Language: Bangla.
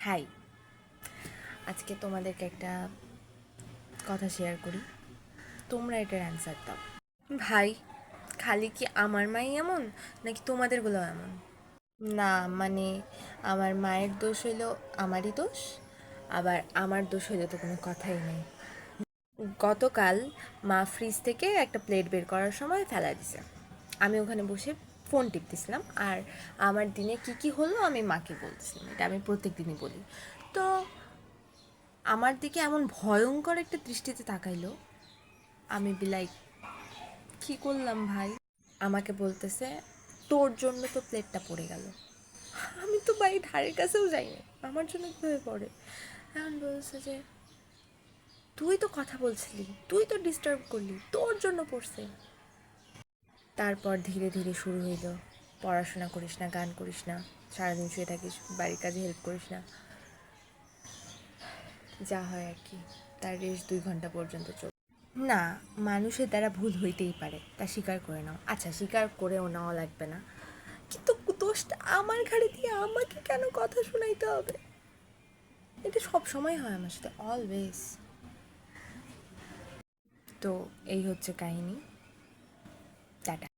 হাই, আজকে তোমাদেরকে একটা কথা শেয়ার করি, তোমরা এটার অ্যান্সার দাও। ভাই, খালি কি আমার মাই এমন নাকি তোমাদেরগুলো এমন? না, মানে আমার মায়ের দোষ হইলো আমারই দোষ, আবার আমার দোষ হইলে তো কোনো কথাই নেই। গতকাল মা ফ্রিজ থেকে একটা প্লেট বের করার সময় ফেলা দিছে। আমি ওখানে বসে ফোন টিপতেছিলাম, আর আমার দিনে কি কি হলো আমি মাকে বলতেছিলাম। এটা আমি প্রত্যেক দিনই বলি। তো আমার দিকে এমন ভয়ঙ্কর একটা দৃষ্টিতে তাকাইলো। আমি বিলাই, কি করলাম ভাই? আমাকে বলতেছে, তোর জন্য তো প্লেটটা পড়ে গেল। আমি তো ভাই ধারের কাছেও যাইনি, আমার জন্য কীভাবে পড়ে? এখন বলছে যে তুই তো কথা বলছিলি, তুই তো ডিস্টার্ব করলি, তোর জন্য পড়ছে। তারপর ধীরে ধীরে শুরু হইলো, পড়াশোনা করিস না, গান করিস না, সারাদিন শুয়ে থাকিস, বাড়ির কাজে হেল্প করিস না, যা হয় আর কি। তার রেশ 2 ঘন্টা পর্যন্ত চল। না, মানুষের দ্বারা ভুল হইতেই পারে, তা স্বীকার করে নাও। আচ্ছা, স্বীকার করেও নেওয়া লাগবে না, কিন্তু দোষটা আমার ঘাড়ে দিয়ে আমাকে কেন কথা শোনাইতে হবে? এটা সব সময় হয় আমার সাথে, অলওয়েজ। তো এই হচ্ছে কাহিনী। টাটা।